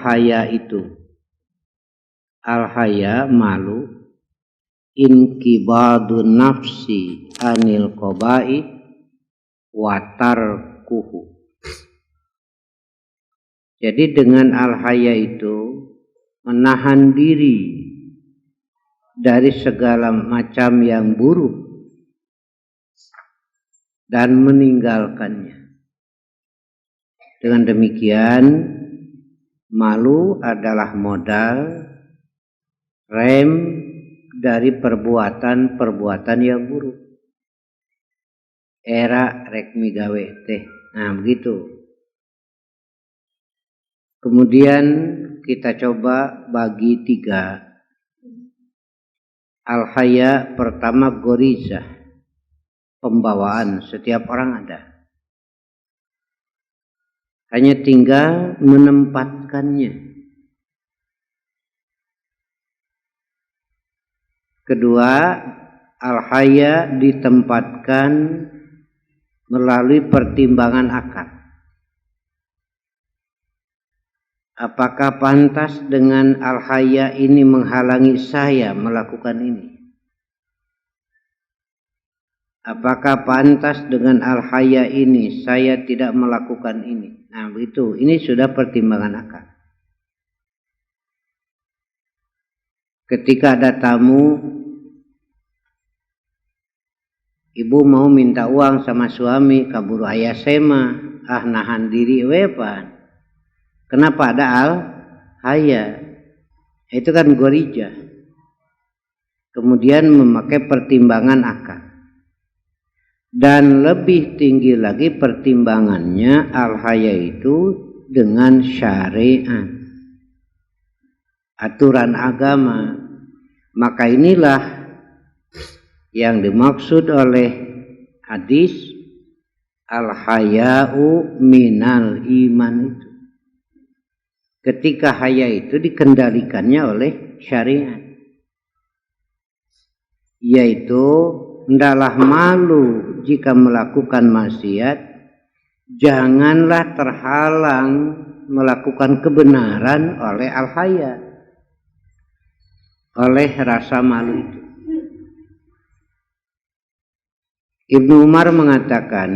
al-haya itu? Al-haya malu, inkibadun nafsi anil qaba'i watarkuhu. Jadi dengan al-haya itu menahan diri dari segala macam yang buruk dan meninggalkannya. Dengan demikian, malu adalah modal rem dari perbuatan-perbuatan yang buruk. Era rek migawe teh. Nah, begitu. Kemudian kita coba bagi 3. Al-haya pertama gorizah, pembawaan, setiap orang ada. Hanya tinggal menempatkannya. Kedua, al-haya ditempatkan melalui pertimbangan akal. Apakah pantas dengan al-haya ini menghalangi saya melakukan ini? Apakah pantas dengan al-haya ini saya tidak melakukan ini? Nah, begitu. Ini sudah pertimbangan akal. Ketika ada tamu, ibu mau minta uang sama suami, kaburu ayah sema, nahan diri wepan. Kenapa ada al-haya? Itu kan gorijah. Kemudian memakai pertimbangan akal. Dan lebih tinggi lagi pertimbangannya al-haya itu dengan syariat, aturan agama. Maka inilah yang dimaksud oleh hadis al-haya'u minal iman itu. Ketika haya itu dikendalikannya oleh syariat, yaitu hendaklah malu jika melakukan maksiat, janganlah terhalang melakukan kebenaran oleh al-haya, oleh rasa malu itu. Ibnu Umar mengatakan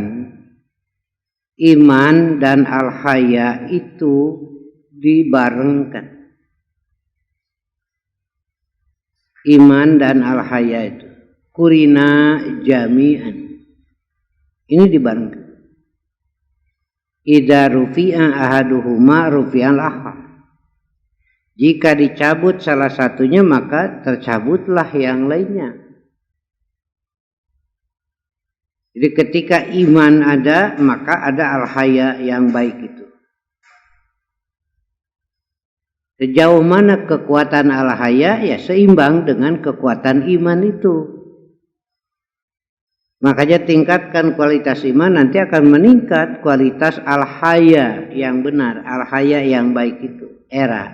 iman dan al-haya itu dibarengkan. Iman dan al-haya itu kurina jami'an. Ini dibarengkan. Idza rufi'a ahaduhuma rufi'al akhar. Jika dicabut salah satunya maka tercabutlah yang lainnya. Jadi ketika iman ada maka ada al-haya yang baik itu. Sejauh mana kekuatan al-haya, ya seimbang dengan kekuatan iman itu. Makanya tingkatkan kualitas iman, nanti akan meningkat kualitas al-haya yang benar, al-haya yang baik itu. Era.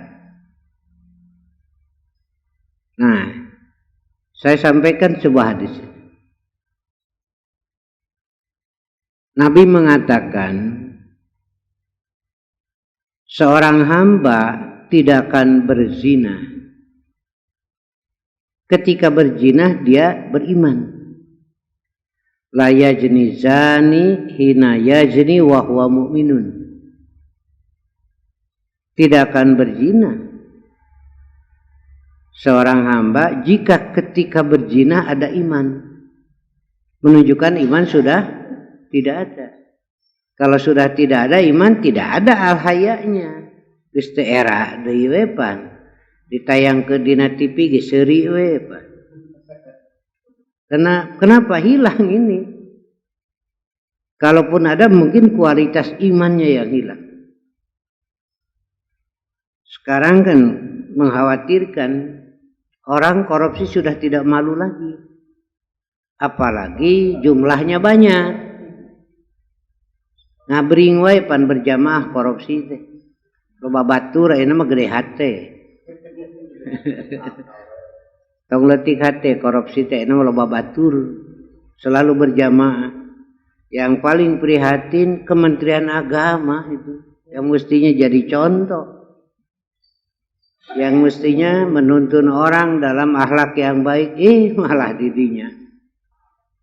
Nah, saya sampaikan sebuah hadis. Nabi mengatakan, seorang hamba tidak akan berzina. Ketika berzina dia beriman. La yazni zani hina yazni wa huwa mu'minun. Tidak akan berzina seorang hamba jika ketika berzina ada iman. Menunjukkan iman sudah tidak ada. Kalau sudah tidak ada iman, tidak ada al-hayanya. Geus teu era deui we pan. Ditayangkeun dina TV ge seuri we pan. Kenapa hilang ini? Kalaupun ada mungkin kualitas imannya yang hilang. Sekarang kan mengkhawatirkan orang korupsi sudah tidak malu lagi. Apalagi jumlahnya banyak. Ngabring wae pan berjamaah korupsi teh. Loba batur ayeuna mah gede hate. Tong leutik hate korupsi teh ayeuna loba batur. Selalu berjamaah. Yang paling prihatin Kementerian Agama itu yang mestinya jadi contoh. Yang mestinya menuntun orang dalam akhlak yang baik, malah dirinya.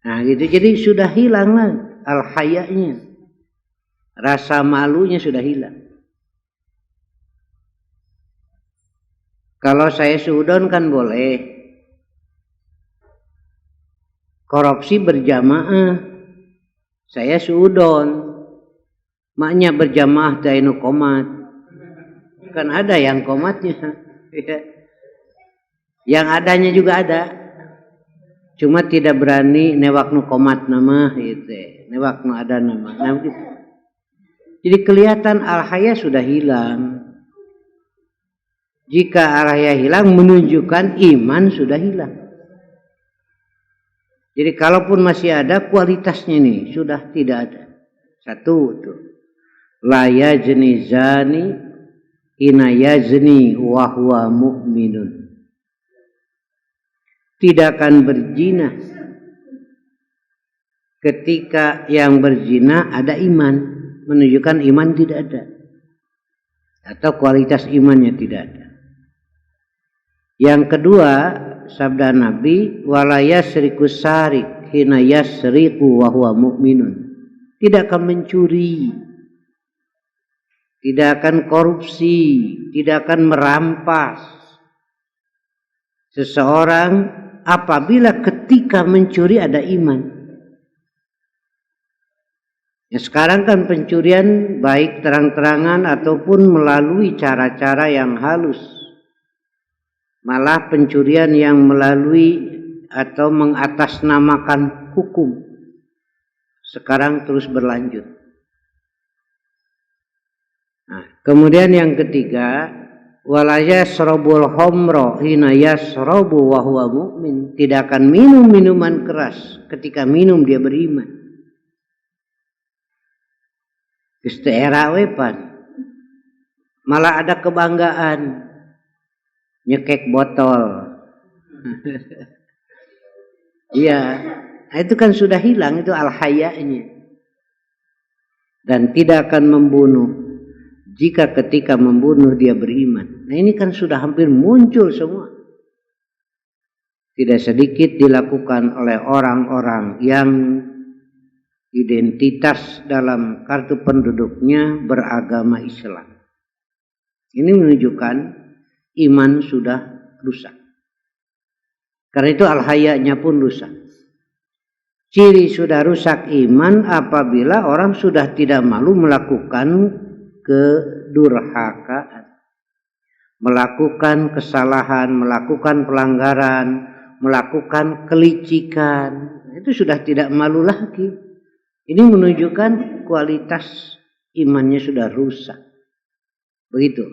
Nah gitu, jadi sudah hilang lah al-hayanya. Rasa malunya sudah hilang. Kalau saya suudon kan boleh. Korupsi berjamaah. Saya suudon. Maknya berjamaah dainu komat. Kan ada yang komatnya. Yang adanya juga ada. Cuma tidak berani newak nu komat nama gitu. Newak nu ada nama. Nah, gitu. Jadi kelihatan al-haya sudah hilang. Jika al-haya hilang menunjukkan iman sudah hilang. Jadi kalaupun masih ada kualitasnya nih sudah tidak ada. Satu tuh. La yazni zani ina yazni wa huwa mu'minun. Tidak akan berzina ketika yang berzina ada iman, menunjukkan iman tidak ada atau kualitas imannya tidak ada. Yang kedua, sabda Nabi, wala yasriku sarik hina yasriku wa huwa mu'minun. Tidak akan mencuri, tidak akan korupsi, tidak akan merampas seseorang apabila ketika mencuri ada iman. Ya, sekarang kan pencurian baik terang-terangan ataupun melalui cara-cara yang halus. Malah pencurian yang melalui atau mengatasnamakan hukum sekarang terus berlanjut. Nah, kemudian yang ketiga, wala yasrabul khamra hina yasrabu wa huwa mu'min. Tidak akan minum minuman keras ketika minum dia beriman. Isti'rawepan. Malah ada kebanggaan nyekek botol. Iya, nah itu kan sudah hilang itu al-hayanya. Dan tidak akan membunuh jika ketika membunuh dia beriman. Nah ini kan sudah hampir muncul semua. Tidak sedikit dilakukan oleh orang-orang yang identitas dalam kartu penduduknya beragama Islam. Ini menunjukkan iman sudah rusak. Karena itu al-hayanya pun rusak. Ciri sudah rusak iman apabila orang sudah tidak malu melakukan kedurhakaan, melakukan kesalahan, melakukan pelanggaran, melakukan kelicikan. Itu sudah tidak malu lagi. Ini menunjukkan kualitas imannya sudah rusak. Begitu.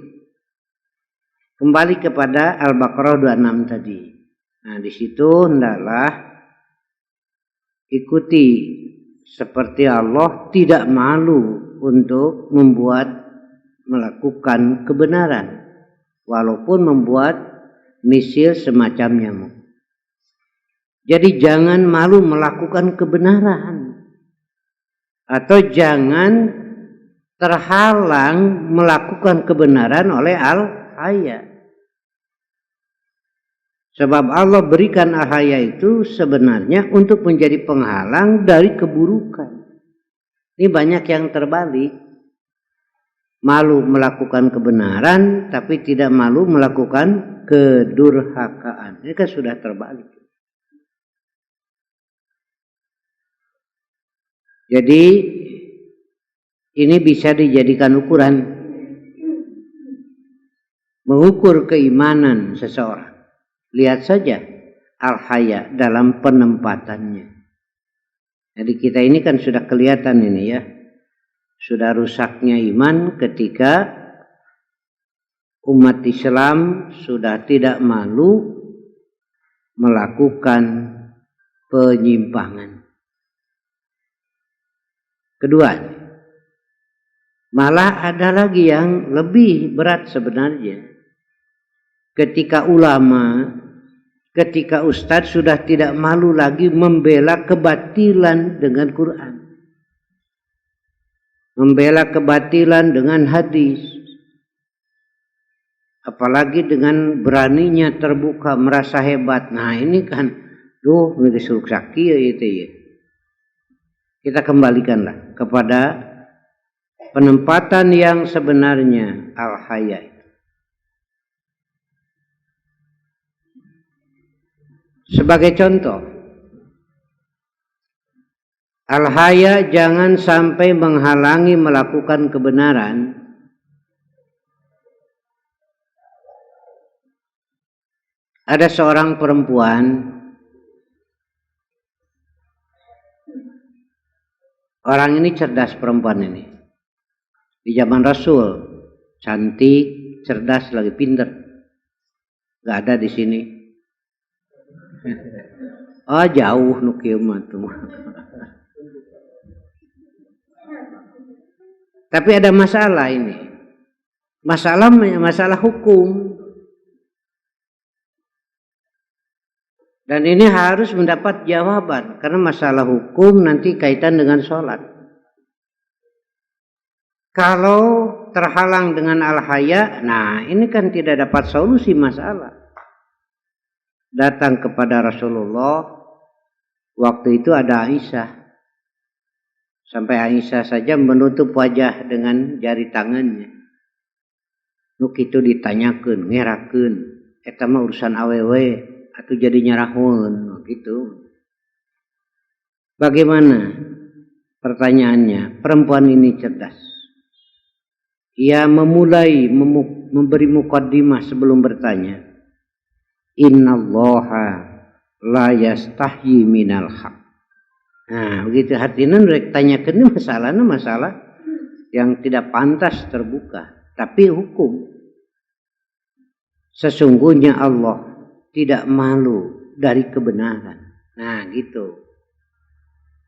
Kembali kepada Al-Baqarah 26 tadi. Nah, di situ hendaklah ikuti seperti Allah tidak malu untuk melakukan kebenaran walaupun membuat misil semacam nyamuk. Jadi jangan malu melakukan kebenaran atau jangan terhalang melakukan kebenaran oleh al-haya. Sebab Allah berikan al-haya itu sebenarnya untuk menjadi penghalang dari keburukan. Ini banyak yang terbalik. Malu melakukan kebenaran tapi tidak malu melakukan kedurhakaan. Ini kan sudah terbalik. Jadi ini bisa dijadikan ukuran mengukur keimanan seseorang. Lihat saja al-haya dalam penempatannya. Jadi kita ini kan sudah kelihatan ini ya. Sudah rusaknya iman ketika umat Islam sudah tidak malu melakukan penyimpangan. Kedua, malah ada lagi yang lebih berat sebenarnya. Ketika ulama, ketika ustadz sudah tidak malu lagi membela kebatilan dengan Quran. Membela kebatilan dengan hadis. apalagi dengan beraninya terbuka merasa hebat. Nah ini kan begitu suluk saki ya itu ya. Kita kembalikanlah kepada penempatan yang sebenarnya al-haya. Sebagai contoh, al-haya jangan sampai menghalangi melakukan kebenaran. Ada seorang perempuan, orang ini cerdas, perempuan ini di zaman Rasul, cantik, cerdas, lagi pinter. Gak ada di sini. Oh jauh nu kieu mah tuh. Tapi ada masalah ini. Masalah hukum. Dan ini harus mendapat jawaban karena masalah hukum nanti kaitan dengan sholat. Kalau terhalang dengan al-haya, nah ini kan tidak dapat solusi masalah. Datang kepada Rasulullah, waktu itu ada Aisyah. Sampai Aisyah saja menutup wajah dengan jari tangannya. Nuk itu ditanyakan, ngerakeun, eta mah urusan awewe. Atau jadi nyarahun gitu. Bagaimana? Pertanyaannya, perempuan ini cerdas. Ia memulai memberi muqaddimah sebelum bertanya. Innallaha la yastahyi minal haq. Nah, begitu hatinya rek tanyakeun masalah yang tidak pantas terbuka, tapi hukum. Sesungguhnya Allah tidak malu dari kebenaran. Nah gitu.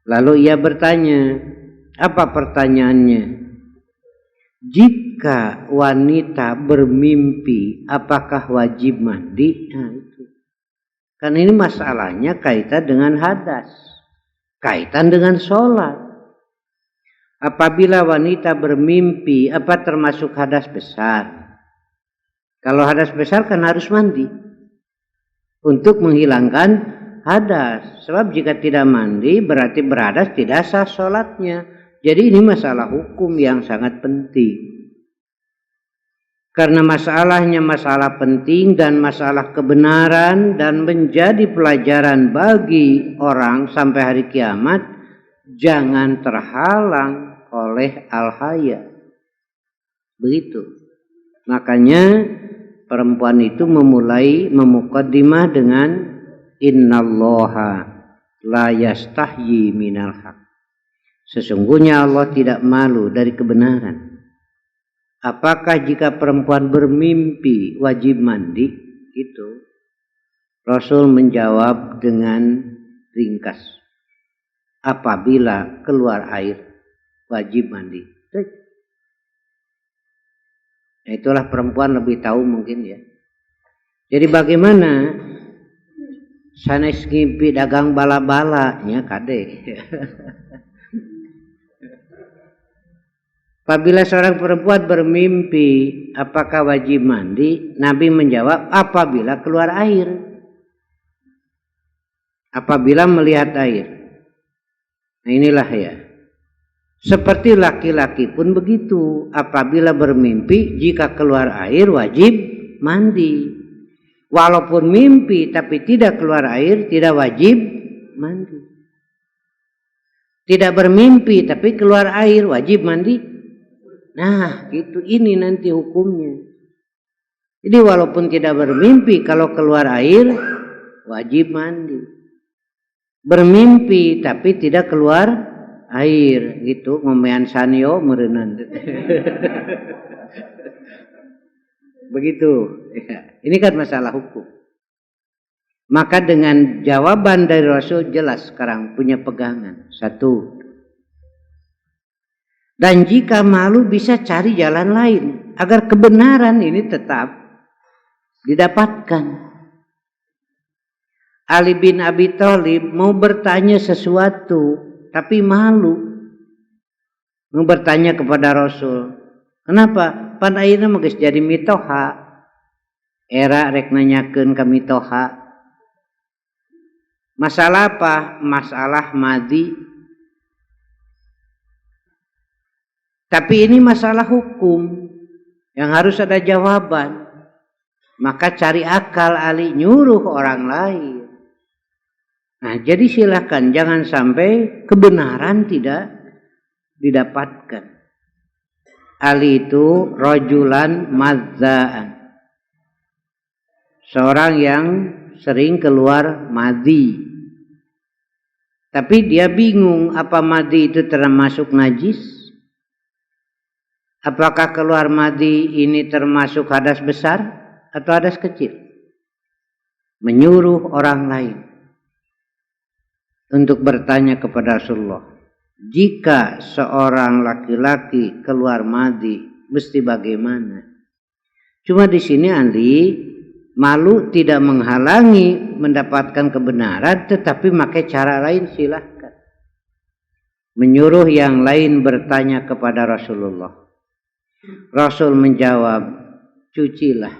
Lalu ia bertanya, apa pertanyaannya? Jika wanita bermimpi, apakah wajib mandi? Nah itu. Kan ini masalahnya kaitan dengan hadas, kaitan dengan sholat. Apabila wanita bermimpi, apa termasuk hadas besar? Kalau hadas besar kan harus mandi. Untuk menghilangkan hadas. Sebab jika tidak mandi berarti berhadas, tidak sah sholatnya. Jadi ini masalah hukum yang sangat penting. Karena masalahnya masalah penting dan masalah kebenaran dan menjadi pelajaran bagi orang sampai hari kiamat, jangan terhalang oleh al-haya. Begitu. Makanya perempuan itu memulai memuqaddimah dengan innallaha la yastahyi minal haq. Sesungguhnya Allah tidak malu dari kebenaran. Apakah jika perempuan bermimpi wajib mandi? Itu Rasul menjawab dengan ringkas. Apabila keluar air wajib mandi. Nah, itulah perempuan lebih tahu mungkin ya. Jadi bagaimana sanes ngimpi dagang bala-bala nya kade. Apabila seorang perempuan bermimpi apakah wajib mandi? Nabi menjawab apabila keluar air. Apabila melihat air. Nah inilah ya. Seperti laki-laki pun begitu. Apabila bermimpi, jika keluar air wajib mandi. Walaupun mimpi tapi tidak keluar air, tidak wajib mandi. Tidak bermimpi tapi keluar air, wajib mandi. Nah, itu ini nanti hukumnya. Jadi walaupun tidak bermimpi, kalau keluar air, wajib mandi. Bermimpi tapi tidak keluar air gitu ngomean sanyo meureunan. Begitu. Ini kan masalah hukum. Maka dengan jawaban dari Rasul jelas sekarang punya pegangan. Satu. Dan jika malu bisa cari jalan lain agar kebenaran ini tetap didapatkan. Ali bin Abi Thalib mau bertanya sesuatu tapi malu mau bertanya kepada Rasul. Kenapa? Pan ayeuna mah geus jadi mitoha. era rek nanyakeun kami toha. Masalah apa? Masalah madhi. Tapi ini masalah hukum yang harus ada jawaban. Maka cari akal ali nyuruh orang lain. Nah, jadi silakan jangan sampai kebenaran tidak didapatkan. Ali itu rajulan madzaan. Seorang yang sering keluar madhi. Tapi dia bingung apa madhi itu termasuk najis? Apakah keluar madhi ini termasuk hadas besar atau hadas kecil? Menyuruh orang lain untuk bertanya kepada Rasulullah, jika seorang laki-laki keluar madhi, mesti bagaimana? Cuma di sini Ali malu tidak menghalangi mendapatkan kebenaran, tetapi pakai cara lain silahkan. Menyuruh yang lain bertanya kepada Rasulullah. Rasul menjawab, cucilah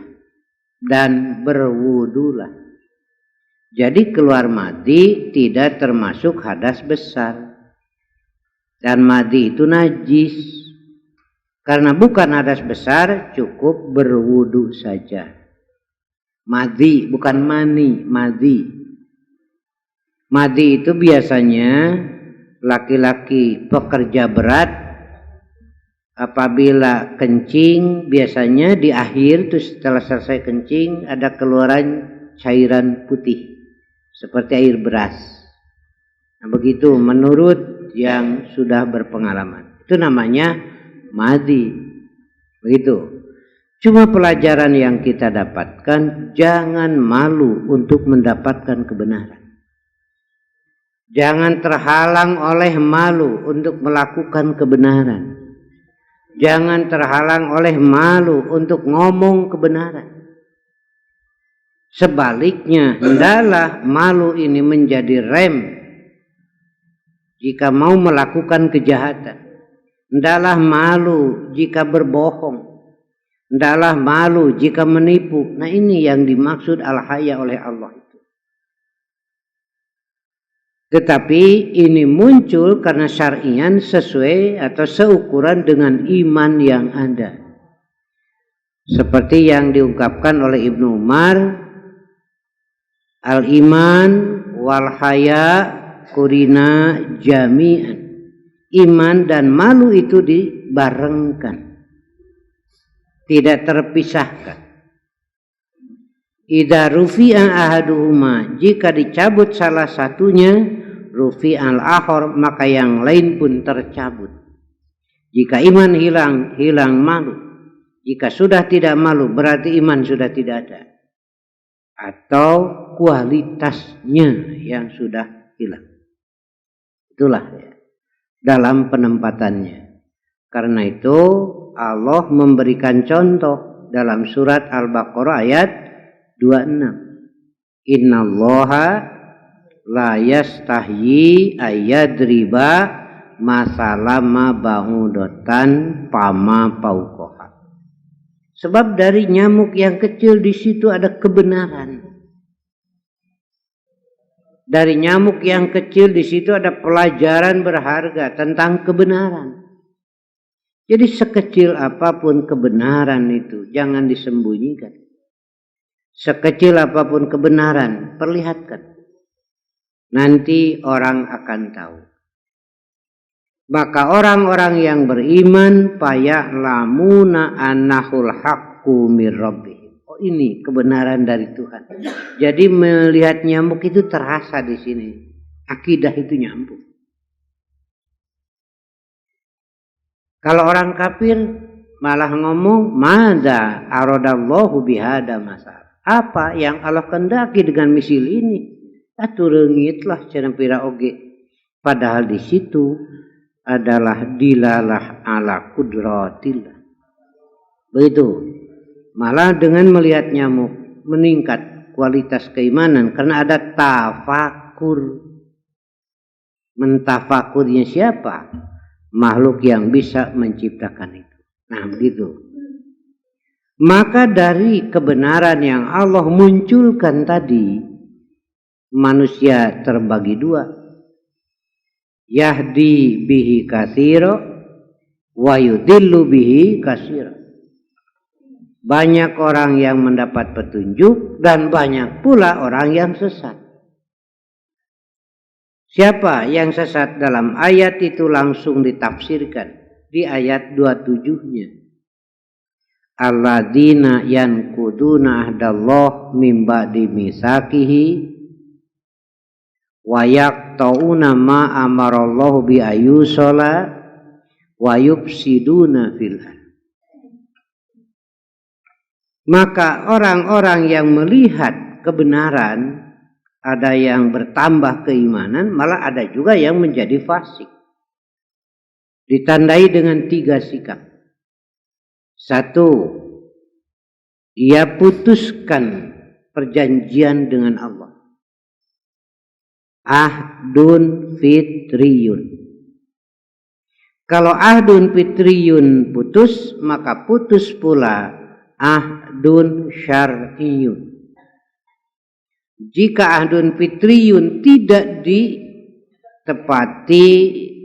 dan berwudulah. Jadi keluar madhi tidak termasuk hadas besar. Dan madhi itu najis. Karena bukan hadas besar, cukup berwudu saja. Madhi, bukan mani, madhi. Madhi itu biasanya laki-laki pekerja berat, apabila kencing, biasanya di akhir, terus setelah selesai kencing, ada keluaran cairan putih. Seperti air beras. Nah, begitu menurut yang sudah berpengalaman. Itu namanya madhi. Begitu. Cuma pelajaran yang kita dapatkan, jangan malu untuk mendapatkan kebenaran. Jangan terhalang oleh malu untuk melakukan kebenaran. Jangan terhalang oleh malu untuk ngomong kebenaran. Sebaliknya, hendaklah malu ini menjadi rem jika mau melakukan kejahatan. Hendaklah malu jika berbohong. Hendaklah malu jika menipu. Nah, ini yang dimaksud al-haya oleh Allah itu. Tetapi ini muncul karena syar'ian sesuai atau seukuran dengan iman yang ada. Seperti yang diungkapkan oleh Ibnu Umar, al-iman wal haya kurina jami'an. Iman dan malu itu dibarengkan, tidak terpisahkan. Idza rufi'a ahaduhuma, jika dicabut salah satunya, rufi'al akhar, maka yang lain pun tercabut. Jika iman hilang, hilang malu. Jika sudah tidak malu, berarti iman sudah tidak ada. Atau kualitasnya yang sudah hilang. Itulah ya, dalam penempatannya. Karena itu Allah memberikan contoh dalam surat Al-Baqarah ayat 26. Innallaha la yastahyi ayyadriba masalama ba'udatan pama paukoha. Sebab dari nyamuk yang kecil di situ ada kebenaran. Dari nyamuk yang kecil di situ ada pelajaran berharga tentang kebenaran. Jadi sekecil apapun kebenaran itu jangan disembunyikan. Sekecil apapun kebenaran perlihatkan. Nanti orang akan tahu. Maka orang-orang yang beriman faya'lamuna annahul haqqu mir rabbihim. Oh, ini kebenaran dari Tuhan. Jadi melihat nyamuk itu terasa di sini. Akidah itu nyambung. Kalau orang kafir malah ngomong madza aradallahu bihada masal. Apa yang Allah kehendaki dengan misil ini? Atureungitlah cenah pira oge. Padahal di situ adalah dilalah ala kudratillah. Begitu. Malah dengan melihat nyamuk meningkat kualitas keimanan karena ada tafakur. Mentafakurnya siapa? Makhluk yang bisa menciptakan itu. Nah, begitu. Maka dari kebenaran yang Allah munculkan tadi, manusia terbagi dua. Yahdi bihi katsira wa yudillu bihi katsira. Banyak orang yang mendapat petunjuk dan banyak pula orang yang sesat. Siapa yang sesat dalam ayat itu langsung ditafsirkan di ayat 27-nya. Alladzina yanquduna ahdallah mim ba'di mitsaqihi wa yaqta'una ma amarallahu bi ayyusala wa yufsiduna fil ardh. Maka orang-orang yang melihat kebenaran, ada yang bertambah keimanan, malah ada juga yang menjadi fasik. Ditandai dengan 3 sikap. 1, ia putuskan perjanjian dengan Allah. Ahdun fitriyun. Kalau ahdun fitriyun putus, maka putus pula ahdun syar'iyun. Jika ahdun fitriyun tidak ditepati,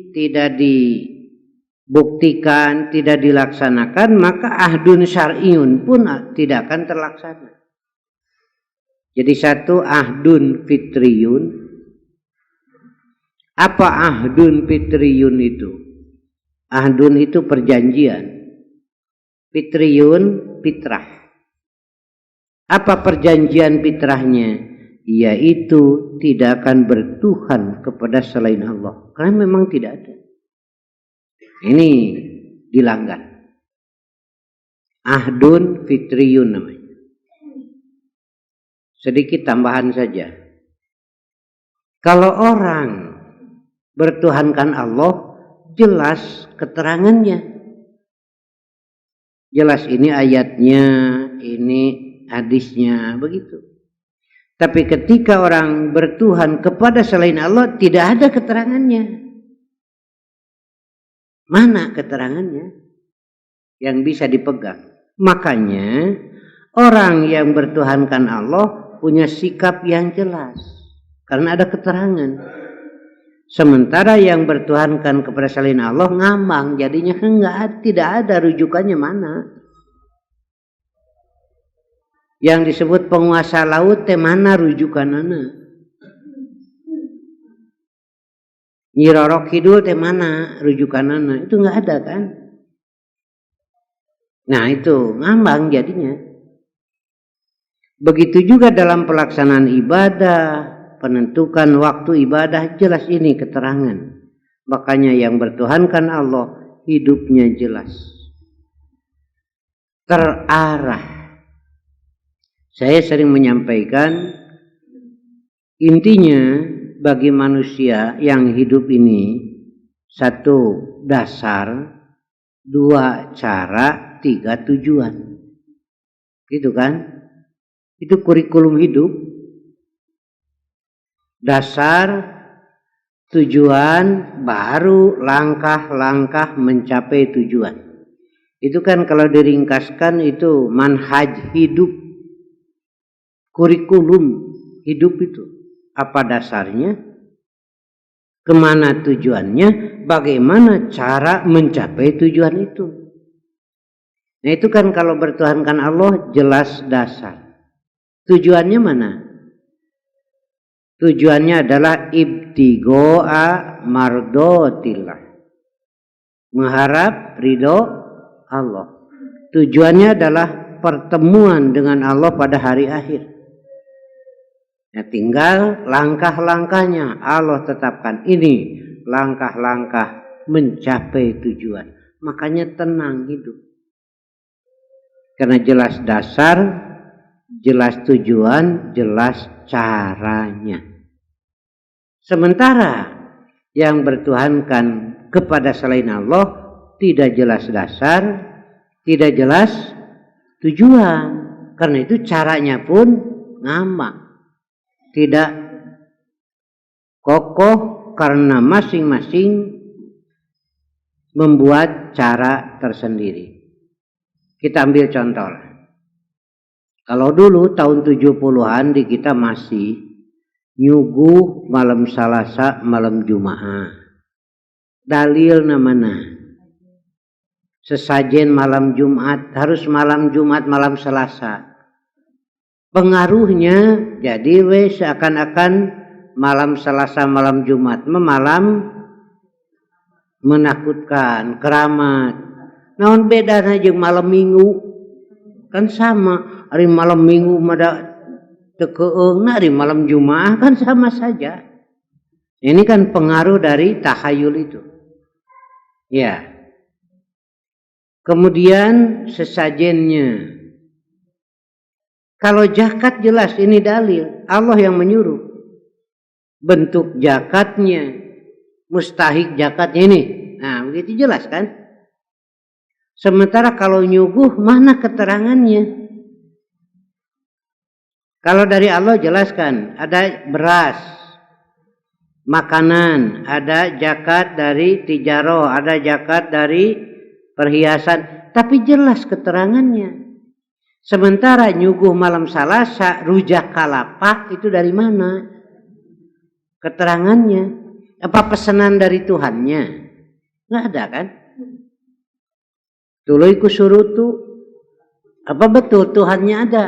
tidak dibuktikan, tidak dilaksanakan, maka ahdun syar'iyun pun tidak akan terlaksana. Jadi 1 ahdun fitriyun. Apa ahdun fitriyun itu? Ahdun itu perjanjian. Fitriyun fitrah. Apa perjanjian fitrahnya? Yaitu tidak akan bertuhan kepada selain Allah. Karena memang tidak ada. Ini dilanggar. Ahdun fitriyun namanya. Sedikit tambahan saja. Kalau orang bertuhankan Allah, jelas keterangannya. Jelas ini ayatnya, ini hadisnya, begitu. Tapi ketika orang bertuhan kepada selain Allah, tidak ada keterangannya. Mana keterangannya yang bisa dipegang? Makanya orang yang bertuhankan Allah punya sikap yang jelas, karena ada keterangan. Sementara yang bertuhankan kepada selain Allah ngambang, jadinya tidak ada rujukannya mana. Yang disebut penguasa laut mana rujukanana? Nyi Roro Kidul mana rujukanana? Itu nggak ada kan? Nah itu ngambang jadinya. Begitu juga dalam pelaksanaan ibadah, penentukan waktu ibadah, jelas ini keterangan. Makanya yang bertuhankan Allah hidupnya jelas, terarah. Saya sering menyampaikan, intinya bagi manusia yang hidup ini, 1 dasar, 2 cara, 3 tujuan. Gitu kan? Itu kurikulum hidup. Dasar, tujuan, baru langkah-langkah mencapai tujuan. Itu kan kalau diringkaskan itu manhaj hidup. Kurikulum hidup itu. Apa dasarnya? Kemana tujuannya? Bagaimana cara mencapai tujuan itu? Nah itu kan kalau bertuhankan Allah jelas dasar. Tujuannya mana? Tujuannya adalah ibtigo'a mardotillah. Mengharap ridho Allah. Tujuannya adalah pertemuan dengan Allah pada hari akhir. Ya, tinggal langkah-langkahnya Allah tetapkan. Ini langkah-langkah mencapai tujuan. Makanya tenang hidup. Karena jelas dasar, jelas tujuan, jelas caranya. Sementara yang bertuhankan kepada selain Allah tidak jelas dasar, tidak jelas tujuan. Karena itu caranya pun ngambang. Tidak kokoh karena masing-masing membuat cara tersendiri. Kita ambil contoh. Kalau dulu tahun 70-an di kita masih nyuguh malam Salasa, malam Jumaah. Dalil namana. Sesajen malam Jumat, harus malam Jumat, malam Selasa. Pengaruhnya jadi seakan-akan malam Selasa, malam Jumat, malam menakutkan, keramat. Naon bedana jeung malam Minggu? Kan sama, hari malam Minggu mada tekeung, hari malam Jumaah kan sama saja. Ini kan pengaruh dari tahayul itu. Ya. Kemudian sesajennya. Kalau zakat jelas ini dalil, Allah yang menyuruh. Bentuk zakatnya, mustahik zakatnya ini. Nah, begitu jelas kan? Sementara kalau nyuguh, mana keterangannya? Kalau dari Allah jelaskan, ada beras, makanan, ada zakat dari tijaroh, ada zakat dari perhiasan, tapi jelas keterangannya. Sementara nyuguh malam Salasa, rujak kalapa itu dari mana? Keterangannya. Apa pesanan dari Tuhannya? Nggak ada kan? Tuluy ku surutu. Apa betul Tuhannya ada?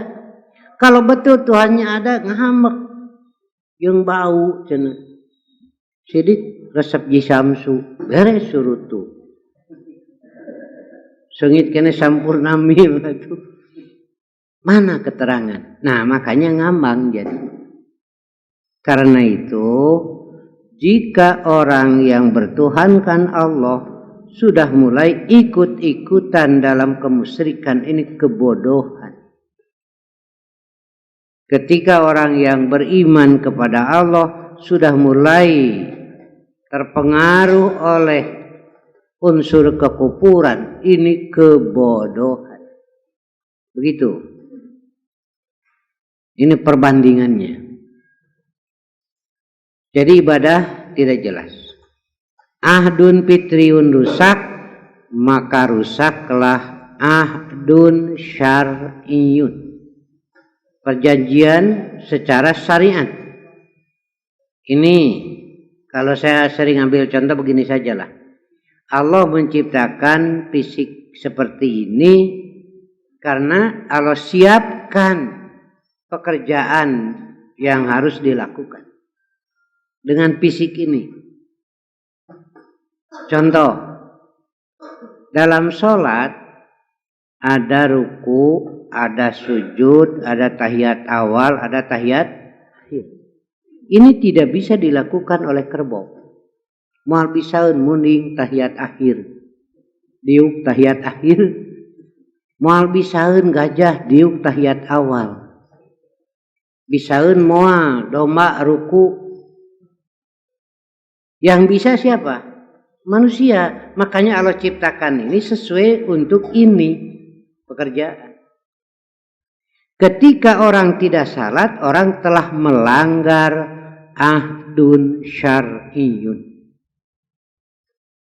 Kalau betul Tuhannya ada, ngahamek. Yang bau cenah. Sidik resep jisamsu, beres surutu. Sengit kene sampurna mil itu. Mana keterangan? Nah, makanya ngambang jadi. Karena itu, jika orang yang bertuhankan Allah sudah mulai ikut-ikutan dalam kemusyrikan, ini kebodohan. Ketika orang yang beriman kepada Allah sudah mulai terpengaruh oleh unsur kekufuran, ini kebodohan. Begitu. Ini perbandingannya. Jadi ibadah tidak jelas. Ahdun fitriun rusak, maka rusaklah ahdun syar'iyun. Perjanjian secara syariat. Ini kalau saya sering ambil contoh begini sajalah. Allah menciptakan fisik seperti ini karena Allah siapkan pekerjaan yang harus dilakukan dengan fisik ini. Contoh, dalam sholat ada ruku, ada sujud, ada tahiyat awal, ada tahiyat akhir. Ini tidak bisa dilakukan oleh kerbau. Moal bisaeun munding tahiyat akhir, diuk tahiyat akhir. Moal bisaeun gajah diuk tahiyat awal. Bisaeun moal domba ruku. Yang bisa siapa? Manusia. Makanya Allah ciptakan ini sesuai untuk ini pekerjaan. Ketika orang tidak salat, orang telah melanggar ahdun syar'iyun.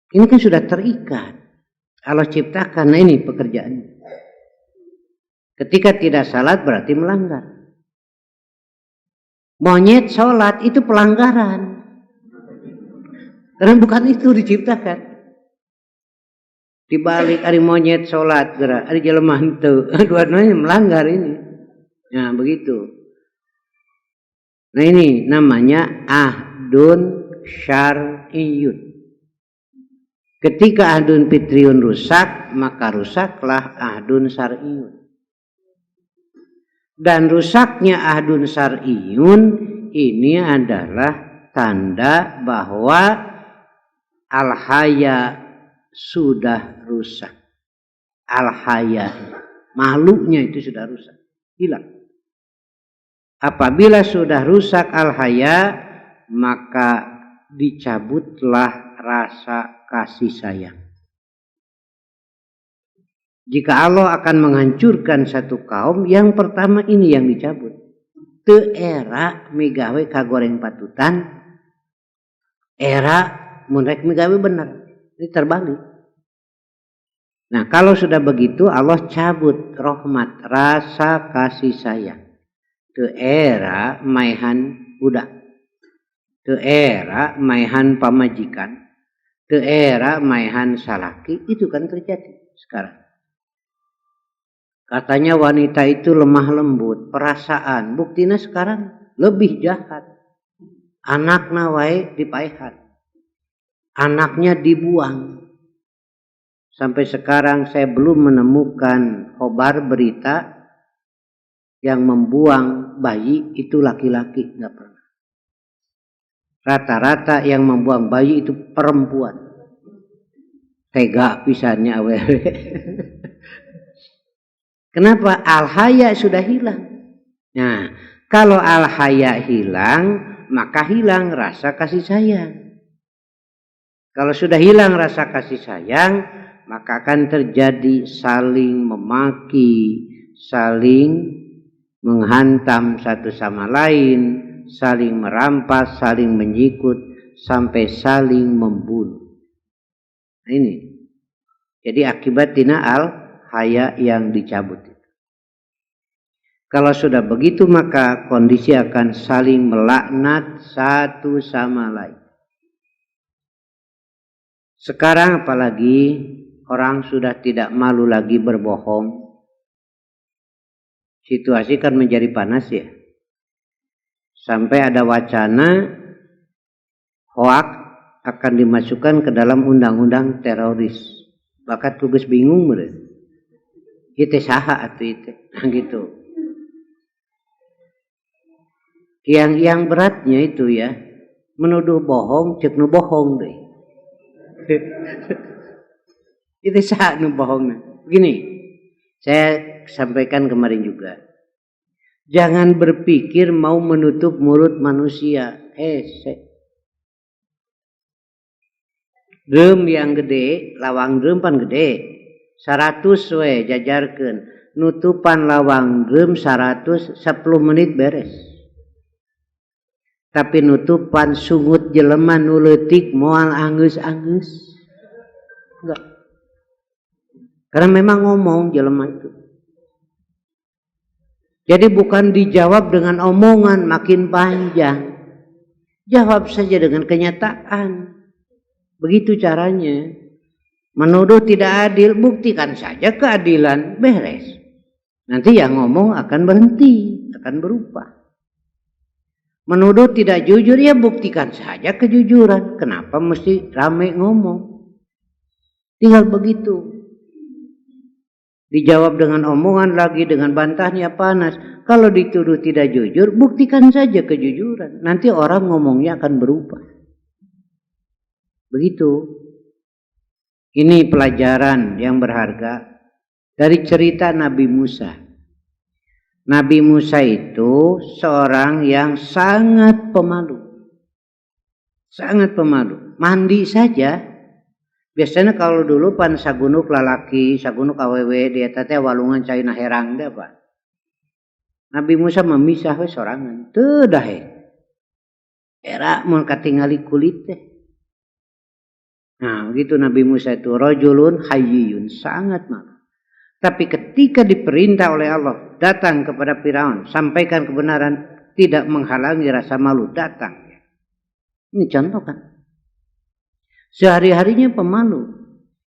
Ini kan sudah terikat. Allah ciptakan, nah ini pekerjaan. Ketika tidak salat berarti melanggar. Monyet sholat itu pelanggaran. Karena bukan itu diciptakan. Dibalik ari monyet sholat, ari jelema henteu. Dua-duanya melanggar ini. Nah begitu. Nah ini namanya ahdun syar'iyun. Ketika ahdun fitriun rusak, maka rusaklah ahdun syar'iyun. Dan rusaknya ahdun syar'iyun ini adalah tanda bahwa al-haya sudah rusak. Al-haya, makhluknya itu sudah rusak, hilang. Apabila sudah rusak al-haya, maka dicabutlah rasa kasih sayang. Jika Allah akan menghancurkan satu kaum, yang pertama ini yang dicabut. Teu era migawe kagoreng patutan, era mun rek migawe bener. Ini terbalik. Nah, kalau sudah begitu Allah cabut rahmat, rasa kasih sayang. Teu era maihan budak. Teu era maihan pamajikan. Teu era maihan salaki. Itu kan terjadi sekarang. Katanya wanita itu lemah lembut, perasaan. Buktinya sekarang lebih jahat. Anakna wae dipaehan. Anaknya dibuang. Sampai sekarang saya belum menemukan khobar berita yang membuang bayi itu laki-laki, nggak pernah. Rata-rata yang membuang bayi itu perempuan. Tega pisannya awewe. Kenapa? Al-haya sudah hilang. Nah, kalau al-haya hilang, maka hilang rasa kasih sayang. Kalau sudah hilang rasa kasih sayang, maka akan terjadi saling memaki, saling menghantam satu sama lain, saling merampas, saling menyikut, sampai saling membunuh. Nah, ini. Jadi akibat tina al-haya yang dicabut. Kalau sudah begitu maka kondisi akan saling melaknat satu sama lain. Sekarang apalagi orang sudah tidak malu lagi berbohong. Situasi kan menjadi panas ya. Sampai ada wacana hoak akan dimasukkan ke dalam undang-undang teroris. Bahkan tugas bingung mereka. Itu saha atau itu. Nah gitu. Yang beratnya itu ya. Menuduh bohong, cek nu bohong deh. Itu saha nu bohong. Begini. Saya sampaikan kemarin juga. Jangan berpikir mau menutup mulut manusia. Drum yang gede, lawang drum pan gede. 100 we jajarkeun. Nutupan lawang drum 100, 10 menit beres. Tapi nutupan sungut jelema nu leutik moal anggeus-anggeus. Enggak. Karena memang ngomong jelema itu. Jadi bukan dijawab dengan omongan makin panjang. Jawab saja dengan kenyataan. Begitu caranya. Menuduh tidak adil, buktikan saja keadilan, beres. Nanti yang ngomong akan berhenti, akan berubah. Menuduh tidak jujur, ya buktikan saja kejujuran. Kenapa mesti rame ngomong? Tinggal begitu. Dijawab dengan omongan lagi, dengan bantahnya panas. Kalau dituduh tidak jujur, buktikan saja kejujuran. Nanti orang ngomongnya akan berubah. Begitu. Ini pelajaran yang berharga dari cerita Nabi Musa. Nabi Musa itu seorang yang sangat pemalu. Sangat pemalu. Mandi saja. Biasanya kalau dulu pan sagunuk lalaki, sagunuk awewe, dia teh walungan cai herang deh apa. Nabi Musa memisah we sorangan. Teu dahe. Era mun katingali kulit teh. Nah, begitu Nabi Musa itu rajulun hayyun, sangat malu. Tapi ketika diperintah oleh Allah datang kepada Firaun, sampaikan kebenaran, tidak menghalangi rasa malu, datang. Ini contoh kan. Sehari-harinya pemalu.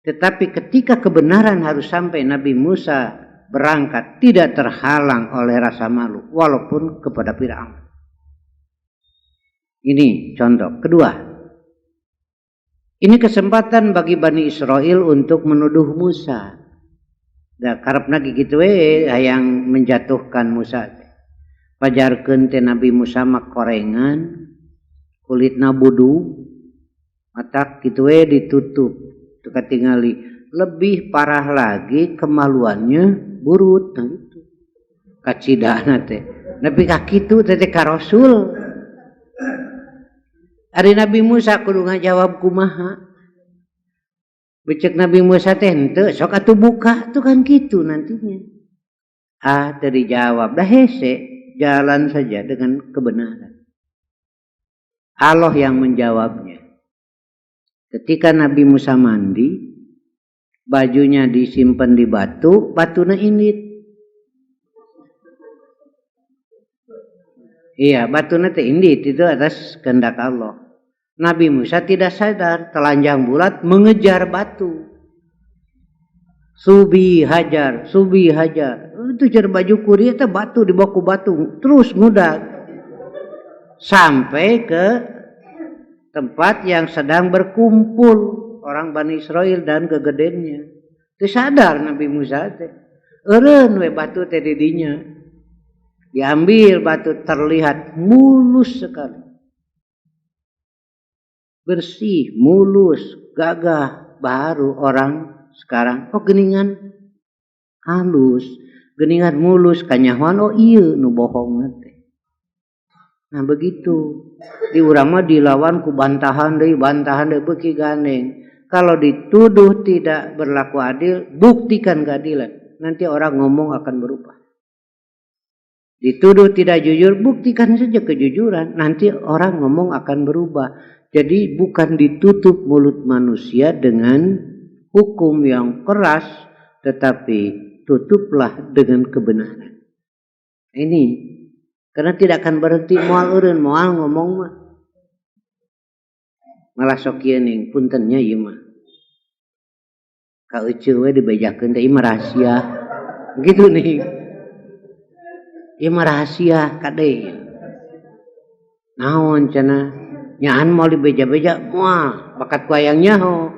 Tetapi ketika kebenaran harus sampai, Nabi Musa berangkat tidak terhalang oleh rasa malu. Walaupun kepada Firaun. Ini contoh. Kedua. Ini kesempatan bagi Bani Israel untuk menuduh Musa. Da karepna kitu we hayang menjatuhkan Musa. Pajarkeun teh Nabi Musa mah korengan, kulitna budu. Mata kitu we ditutup, teu katingali. Lebih parah lagi kemaluannya burut nah gitu. Kacidana teh. Nepi ka kitu teh ka Rasul. Ari Nabi Musa kudu ngajawab kumaha. Becek Nabi Musa teh henteu sok atuh buka tuh kan gitu nantinya. Teu dijawab dah hese, jalan saja dengan kebenaran. Allah yang menjawabnya. Ketika Nabi Musa mandi, bajunya disimpan di batu, batuna indit. Iya, batuna teh indit itu atas kehendak Allah. Nabi Musa tidak sadar, telanjang bulat mengejar batu. Subi hajar. Itu jar baju kurir itu batu di baku batu, terus mudah sampai ke tempat yang sedang berkumpul orang Bani Israel dan gegedennya. Itu sadar Nabi Musa teh. Eureun we batu teh di dinya. Diambil batu, terlihat mulus sekali. Bersih, mulus, gagah, baru orang sekarang. Oh geningan halus, geningan mulus, kanyahoan oh iya nu bohong teh. Nah begitu. Di urang mah dilawan ku bantahan deui beuki gandeng. Kalau dituduh tidak berlaku adil, buktikan keadilan. Nanti orang ngomong akan berubah. Dituduh tidak jujur, buktikan saja kejujuran. Nanti orang ngomong akan berubah. Jadi bukan ditutup mulut manusia dengan hukum yang keras, tetapi tutuplah dengan kebenaran. Ini karena tidak akan berhenti moal eureun, moal ngomong mah. Malah sok kieu ning puntennya ieu mah. Ka euceul we dibejakeun teh ieu mah rahasia. Gitu nih. Ieu mah rahasia kade. Naon cenah? Nyaan mau dibeja-beja moal bakat wayangnya ho.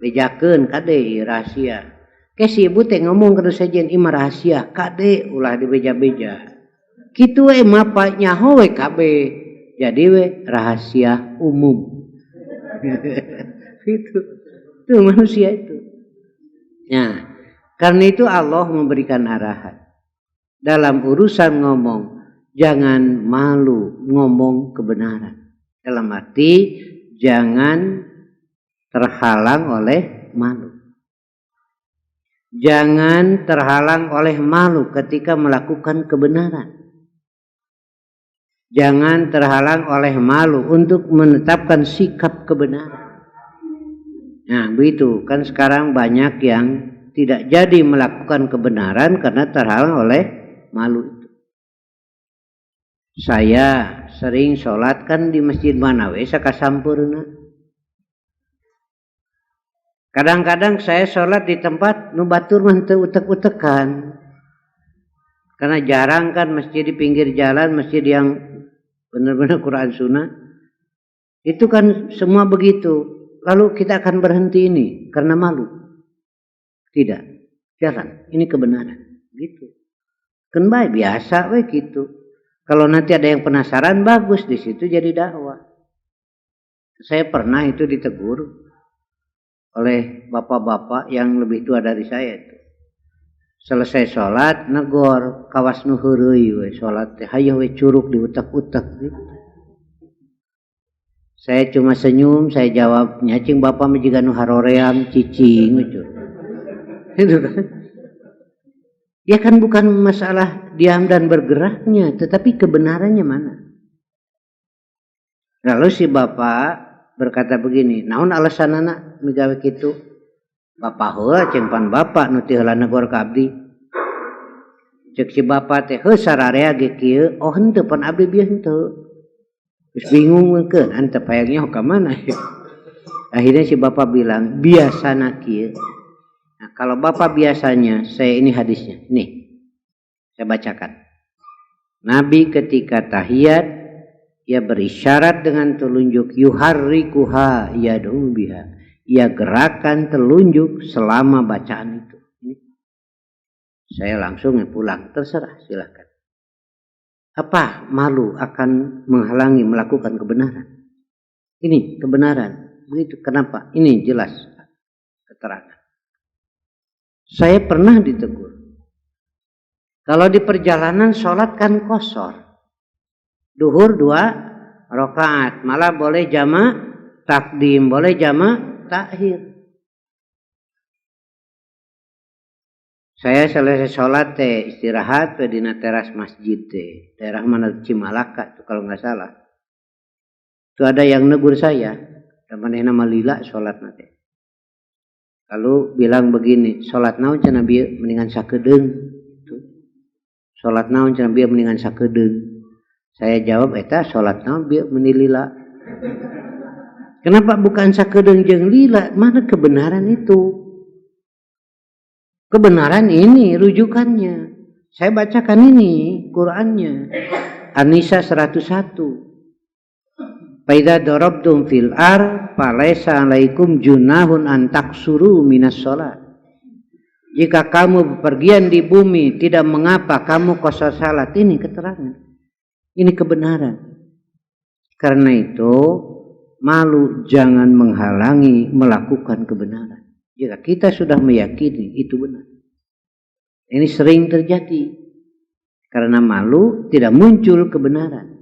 Bejakeun kade rahasia. Ke si ibu teh ngomong kana sajen ieu mah rahasia, kade ulah dibeja-beja. Kitu we mapa nyaho we kabeh. Jadi we rahasia umum. Itu manusia itu. Nah, karena itu Allah memberikan arahan. Dalam urusan ngomong, jangan malu ngomong kebenaran. Dalam arti jangan terhalang oleh malu. Jangan terhalang oleh malu ketika melakukan kebenaran. Jangan terhalang oleh malu untuk menetapkan sikap kebenaran. Nah begitu kan sekarang banyak yang tidak jadi melakukan kebenaran karena terhalang oleh malu itu. Saya sering sholat kan di masjid mana we sakasampurna. Kadang-kadang saya sholat di tempat nu batur mah teu utek-utekan. Karena jarang kan masjid di pinggir jalan, masjid yang benar-benar Quran Sunnah. Itu kan semua begitu. Lalu kita akan berhenti ini karena malu. Tidak. Jalan. Ini kebenaran. Gitu. Kan baik biasa we gitu. Kalau nanti ada yang penasaran bagus di situ jadi dakwah. Saya pernah itu ditegur oleh bapak-bapak yang lebih tua dari saya itu. Selesai sholat negor kawas nu heureuy we sholat teh hayu we curug diutek-utek gitu. Saya cuma senyum, saya jawab nyacing bapak mah jiga nu haroream cicing gitu. Itu kan. Ya kan bukan masalah diam dan bergeraknya, tetapi kebenarannya mana. Lalu si bapak berkata begini, naon alasanana migawe kitu? Bapak heula ceng pan bapak nu teu heula negor ka abdi. Cek si bapak teh heuh sararea ge kieu, oh henteu pan abdi bieu henteu. Geus bingung meukeun antep hayangnya ka mana. Akhirnya si bapak bilang, biasana kieu. Nah, kalau bapak biasanya, saya ini hadisnya. Nih, saya bacakan. Nabi ketika tahiyat, ia berisyarat dengan telunjuk yuharrikuha yad'u biha. Ia gerakan telunjuk selama bacaan itu. Saya langsung pulang, terserah silakan. Apa malu akan menghalangi melakukan kebenaran? Ini kebenaran. Begitu. Kenapa? Ini jelas keterangan. Saya pernah ditegur. Kalau di perjalanan sholat kan qashar. Duhur 2 rakaat. Malah boleh jama' takdim, boleh jama' takhir. Saya selesai sholat teh istirahat di teras masjid teh. Daerah mana Cimalaka itu kalau nggak salah. Itu ada yang negur saya. Teman nama Lila sholat nanti. Lalu bilang begini, sholat naon cenah bieu mendingan sakedeung. Sholat naon cenah bieu mendingan sakedeung. Saya jawab, eta sholat naon bieu meuni lila. Kenapa bukan sakedeung jeung lila? Mana kebenaran itu? Kebenaran ini rujukannya. Saya bacakan ini Qur'annya. An-Nisa 101. Faidza darabtum fil ar falaisa alaikum junahun an taksuru minas shalat. Jika kamu bepergian di bumi, tidak mengapa kamu qasar salat. Ini keterangan. Ini kebenaran. Karena itu, malu jangan menghalangi melakukan kebenaran. Jika kita sudah meyakini itu benar. Ini sering terjadi. Karena malu tidak muncul kebenaran.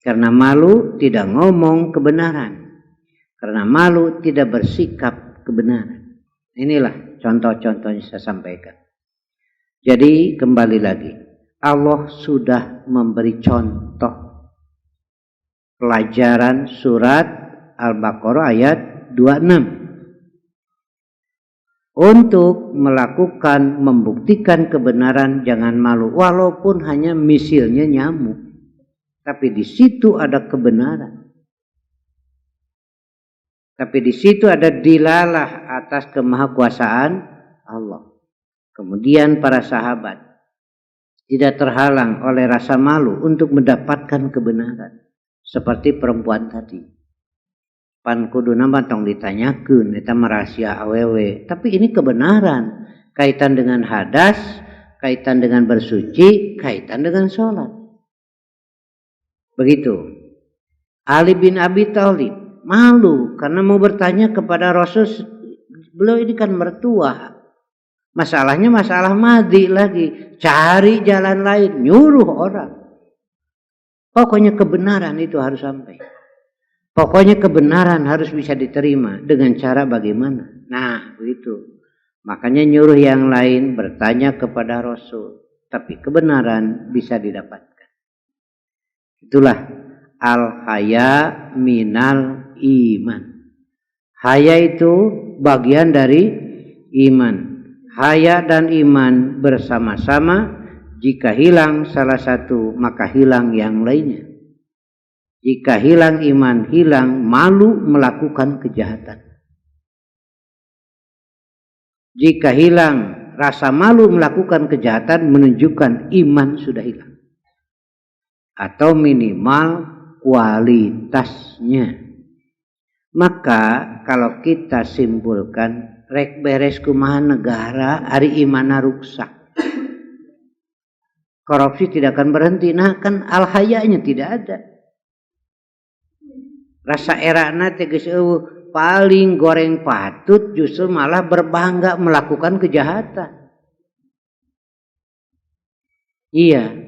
Karena malu tidak ngomong kebenaran. Karena malu tidak bersikap kebenaran. Inilah contoh-contohnya saya sampaikan. Jadi kembali lagi. Allah sudah memberi contoh. Pelajaran surat Al-Baqarah ayat 26. Untuk melakukan, membuktikan kebenaran jangan malu. Walaupun hanya misilnya nyamuk. Tapi di situ ada kebenaran. Tapi di situ ada dilalah atas kemahakuasaan Allah. Kemudian para sahabat tidak terhalang oleh rasa malu untuk mendapatkan kebenaran. Seperti perempuan tadi. Pan kuduna tong ditanyakeun eta rahasia awewe. Tapi ini kebenaran. Kaitan dengan hadas, kaitan dengan bersuci, kaitan dengan sholat. Begitu. Ali bin Abi Thalib malu karena mau bertanya kepada Rasul. Beliau ini kan mertua. Masalahnya masalah madi lagi. Cari jalan lain. Nyuruh orang. Pokoknya kebenaran itu harus sampai. Pokoknya kebenaran harus bisa diterima. Dengan cara bagaimana? Nah begitu. Makanya nyuruh yang lain bertanya kepada Rasul. Tapi kebenaran bisa didapatkan. Itulah al-haya minal iman. Haya itu bagian dari iman. Haya dan iman bersama-sama. Jika hilang salah satu, maka hilang yang lainnya. Jika hilang iman, hilang malu melakukan kejahatan. Jika hilang rasa malu melakukan kejahatan, menunjukkan iman sudah hilang. Atau minimal kualitasnya. Maka kalau kita simpulkan rek beres kumaha negara ari imana rusak. Korupsi tidak akan berhenti. Nah kan al-hayanya tidak ada. Rasa erana tegas paling goreng patut justru malah berbangga melakukan kejahatan. Iya.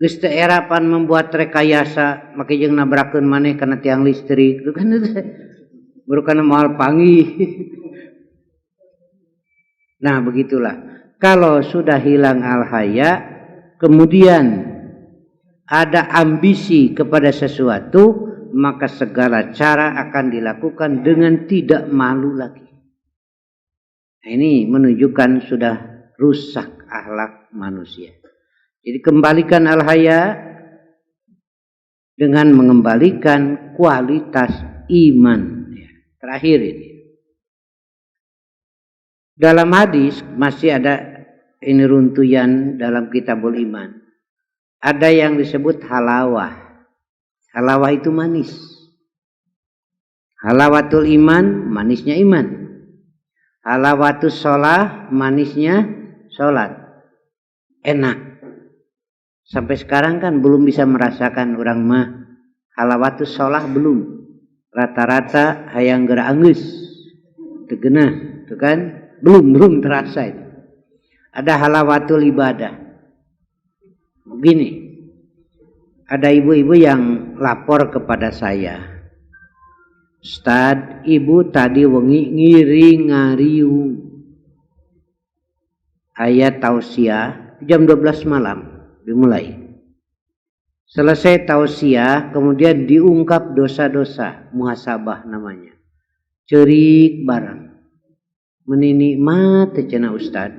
Geus teu era pan membuat rekayasa make jeung nabrakeun maneh kana tiang listrik itu kan baru kana moal panggih. Nah begitulah. Kalau sudah hilang al-haya, kemudian ada ambisi kepada sesuatu, maka segala cara akan dilakukan dengan tidak malu lagi. Nah, ini menunjukkan sudah rusak akhlak manusia. Jadi kembalikan al-haya dengan mengembalikan kualitas iman. Terakhir ini. Dalam hadis masih ada ini runtuyan dalam kitabul iman. Ada yang disebut halawah. Halawah itu manis. Halawatul iman, manisnya iman. Halawatus sholah, manisnya sholat. Enak. Sampai sekarang kan belum bisa merasakan orang mah halawatus sholah belum. Rata-rata hayang geura anggeus. Teu geunah, tuh kan? Belum terasa itu. Ada halawatul ibadah. Begini. Ada ibu-ibu yang lapor kepada saya. Ustad, ibu tadi wengi ngiring ngariung. Ayat tausiah jam 12 malam. Dimulai. Selesai tausiah, kemudian diungkap dosa-dosa, muhasabah namanya. Cerik barang. Menikmat cenah Ustaz,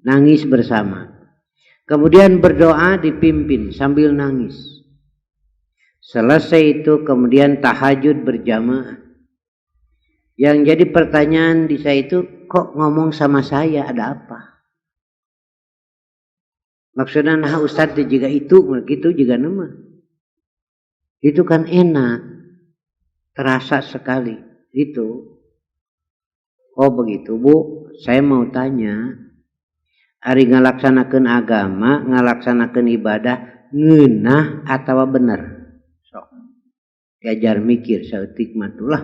nangis bersama. Kemudian berdoa dipimpin sambil nangis. Selesai itu kemudian tahajud berjamaah. Yang jadi pertanyaan di saya itu, kok ngomong sama saya, ada apa? Maksudnya nah Ustaz juga itu, gitu juga nama. Itu kan enak, terasa sekali. Itu. Oh begitu Bu, saya mau tanya, ari ngalaksanakeun agama, ngalaksanakeun ibadah, ngeunah atau bener? Sok, diajar mikir saeutik mah tulah.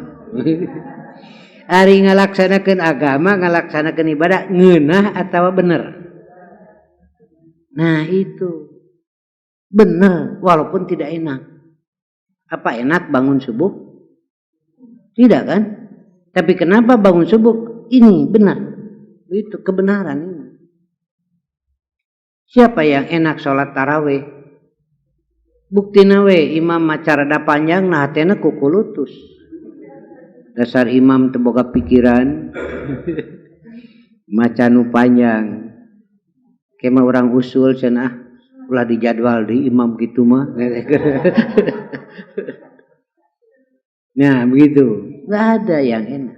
Ari ngalaksanakeun agama, ngalaksanakeun ibadah, ngeunah atau bener? Nah itu, bener, walaupun tidak enak. Apa enak bangun subuh? Tidak kan? Tapi kenapa bangun subuh? Ini benar. Itu kebenaran ini. Siapa yang enak sholat tarawih? Bukti nawe imam macarada panjang nah hatena kukulutus. Dasar imam teboga pikiran. Macanu panjang. Kema orang usul cenah ulah dijadwal di imam gitu mah. Nah begitu. Nggak ada yang enak.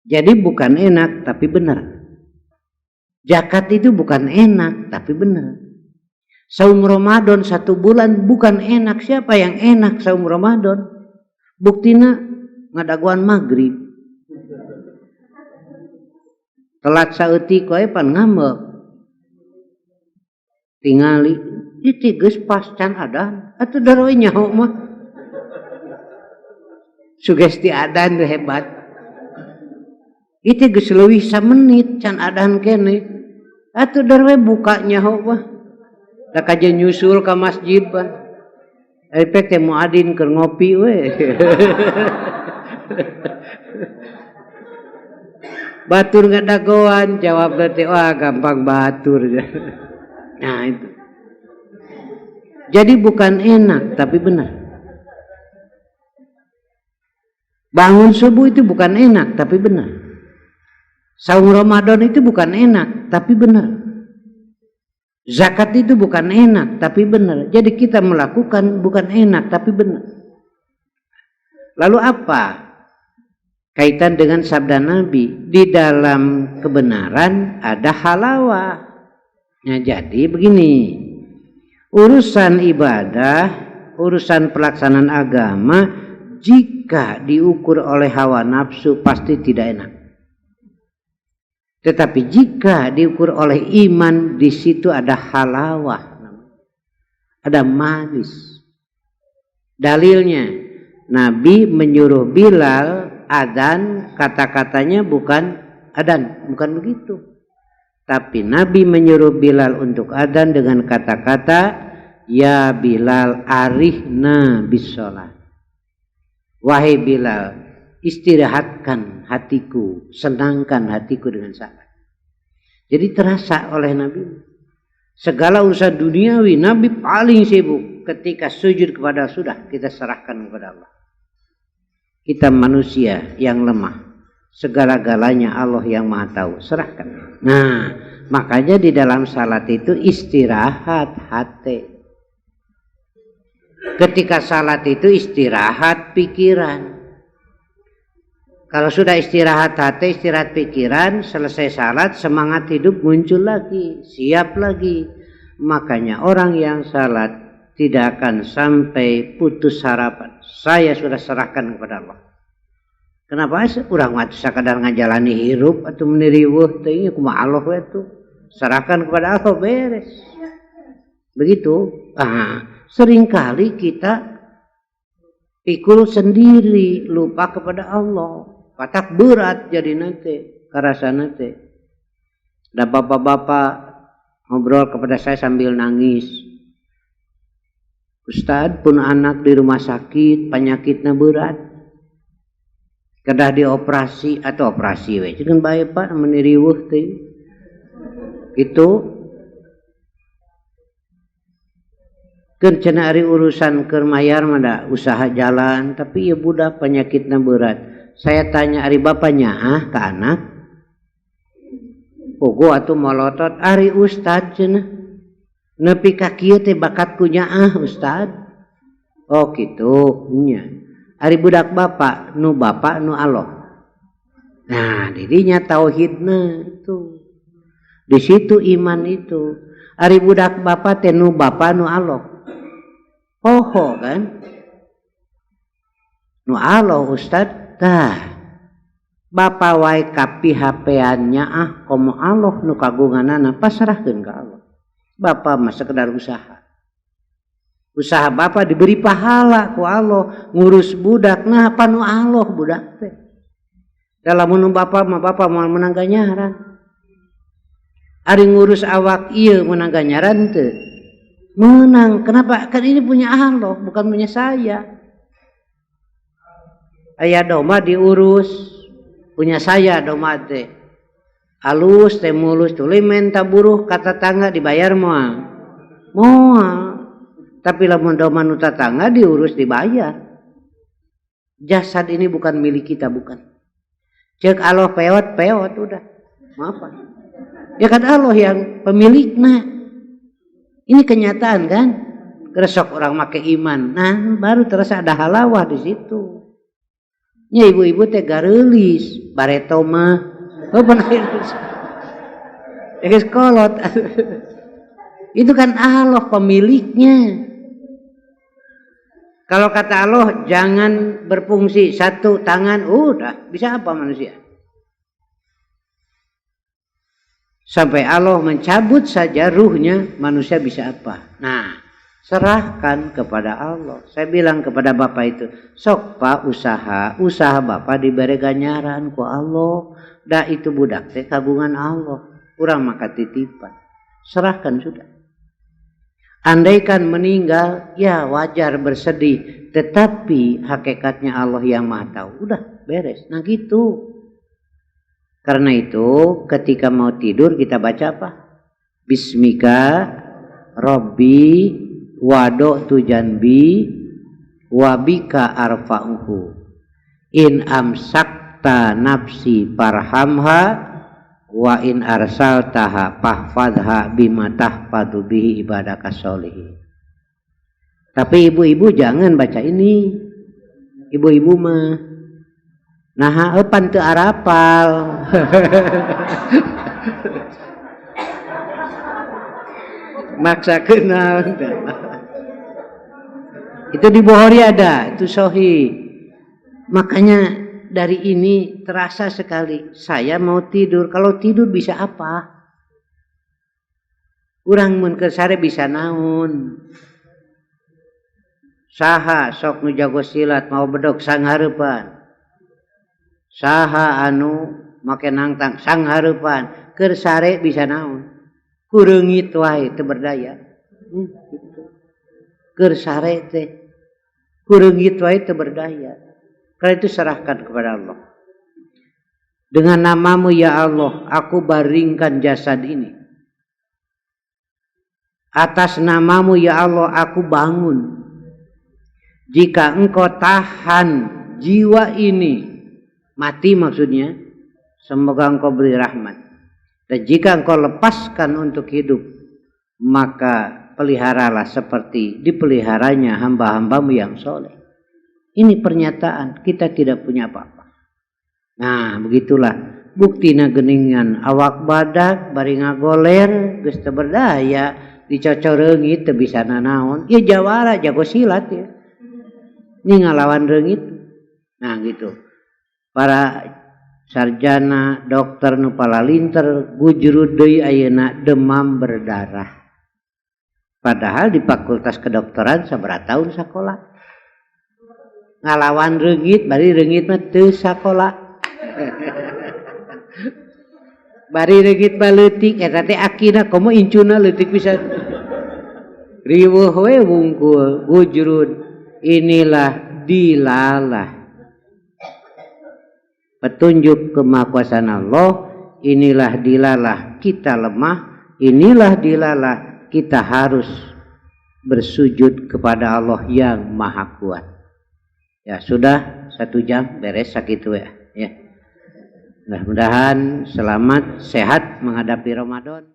Jadi bukan enak tapi benar. Zakat itu bukan enak tapi benar. Saum Ramadan 1 bulan bukan enak. Siapa yang enak saum Ramadan? Buktina ngadaguan maghrib. Telat saeutik wae pan ngambek. Tingali itu geus pas can adan atuh daroe nyaho mah. Sugesti adan tuh hebat. Itu geus leuwih 1 menit can adan kene. Atuh daroe buka nyaho mah. Da kaje nyusul ka masjid pan. Efek teh muadzin keur ngopi we. Batur ngadagoan jawab teh wah gampang batur. Nah itu. Jadi bukan enak tapi benar. Bangun subuh itu bukan enak tapi benar. Saum Ramadan itu bukan enak tapi benar. Zakat itu bukan enak tapi benar. Jadi kita melakukan bukan enak tapi benar. Lalu apa kaitan dengan sabda Nabi? Di dalam kebenaran ada halawah. Nah, jadi begini, urusan ibadah, urusan pelaksanaan agama, jika diukur oleh hawa nafsu pasti tidak enak. Tetapi jika diukur oleh iman, di situ ada halawah, ada manis. Dalilnya, Nabi menyuruh Bilal adzan, kata-katanya bukan adzan, bukan begitu. Tapi Nabi menyuruh Bilal untuk adzan dengan kata-kata, ya Bilal arihna bis sholat. Wahai Bilal, istirahatkan hatiku, senangkan hatiku dengan salat. Jadi terasa oleh Nabi. Segala urusan duniawi, Nabi paling sibuk ketika sujud kepada sudah kita serahkan kepada Allah. Kita manusia yang lemah. Segala-galanya Allah yang maha tahu, serahkan. Nah, makanya di dalam salat itu istirahat hati. Ketika salat itu istirahat pikiran. Kalau sudah istirahat hati, istirahat pikiran, selesai salat, semangat hidup muncul lagi, siap lagi. Makanya orang yang salat tidak akan sampai putus harapan. Saya sudah serahkan kepada Allah. Kenapa urang mah sakadar ngajalani hirup atau meniriweuh teh nya kumaha Allah we tuh. Serahkan kepada Allah beres. Begitu. Seringkali kita pikul sendiri, lupa kepada Allah. Patak berat jadi nanti karasana teh. Da bapak-bapak ngobrol kepada saya sambil nangis. Ustad pun anak di rumah sakit, penyakitnya berat. Kedah dioperasi atau operasi we jeung bae Pak meniriweuh teh. Gitu. Cenah ari urusan keur mayar mah usaha jalan, tapi ya budak penyakitna berat. Saya tanya ari bapaknya ke anak, pogo atuh molotot ari ustad cenah. Nepi ka kieu teh bakatku nyaah ustad. Oh kitu nya. Ari budak bapak nu Allah. Nah, dirinya tauhidna itu. Di situ iman itu. Ari budak bapak teh nu bapak nu Allah. Poho kan? Nu Allah ustad. Tah. Bapak wae kapihapean nyaah komo Allah nu kagunganana pasrahkeun ka Allah. Bapak mah sekedar usaha. Usaha bapak diberi pahala ku Allah, ngurus budak nah apa nu Allah budak teh. Dalam mun bapak mau menang ganjaran. Ari ngurus awak ieu menang ganjaran teu. Menang, kenapa? Kan ini punya Allah, bukan punya saya. Aya domba diurus, punya saya domba teh. Halus teh mulus tuluy menta buruh ka tetangga dibayar moal. Moal. Tapi lamun domba nu tetangga diurus dibayar. Jasad ini bukan milik kita, bukan. Cek Allah peot udah. Apa? Ya kan Allah yang pemiliknya. Ini kenyataan kan? Keresok orang make iman. Nah, baru terasa ada halawah di situ. Ya ibu-ibu teh gareulis, bareto mah. Oh benar. Geus kolot. Itu kan Allah pemiliknya. Kalau kata Allah jangan berfungsi satu tangan, udah bisa apa manusia? Sampai Allah mencabut saja ruhnya, manusia bisa apa? Nah, serahkan kepada Allah. Saya bilang kepada bapak itu, sok pak usaha bapak diberi ganjaran ku Allah. Dah itu budak teh kagungan Allah. Kurang maka titipan. Serahkan sudah. Andaikan meninggal, ya wajar bersedih. Tetapi hakikatnya Allah yang maha tahu. Udah beres. Nah gitu. Karena itu ketika mau tidur kita baca apa? Bismika Rabbi wado'tu janbi wabika arfa'uhu in amsakta nafsi parhamha wa in arsaltaha fahfadha bima tahfadu bihi ibadaka sholihin. Tapi ibu-ibu jangan baca ini. Ibu-ibu mah nah pan teu arapal. Maksa kenal. Itu di Bukhari ada, itu sahih. Makanya dari ini terasa sekali saya mau tidur. Kalau tidur bisa apa? Urang mun keur sare bisa naon? Saha sok nu jago silat mau bedog sanghareupan. Saha anu make nangtang sanghareupan keur sare bisa naon? Kureungit wae teu berdaya. Keur sare teh kureungit wae teu berdaya. Karena itu serahkan kepada Allah. Dengan namamu ya Allah, aku baringkan jasad ini. Atas namamu ya Allah, aku bangun. Jika engkau tahan jiwa ini, mati maksudnya, semoga engkau beri rahmat. Dan jika engkau lepaskan untuk hidup, maka peliharalah seperti dipeliharanya hamba-hambamu yang soleh. Ini pernyataan, kita tidak punya apa-apa. Nah, begitulah. Buktina geningan awak badak, bari ngagoler, geus teu berdaya, dicocoreungit teu bisa nanaon. Ya jawara, jago silat ya. Ini ngalawan reungit. Nah, gitu. Para sarjana, dokter nu palalinter, gujrud deui ayeuna demam berdarah. Padahal di fakultas kedokteran sabaraha tahun sakola. Ngalawan reungit, bari reungit mah teu sakola. Bari reungit mah leutik, eta teh akina komo incuna leutik pisan. Riweuh we wungkul, gujrud. Inilah dilalah. Petunjuk kemahakuasaan Allah, inilah dilalah kita lemah, inilah dilalah kita harus bersujud kepada Allah yang maha kuat. Ya sudah 1 jam beres sakitu ya. Mudah-mudahan selamat sehat menghadapi Ramadan.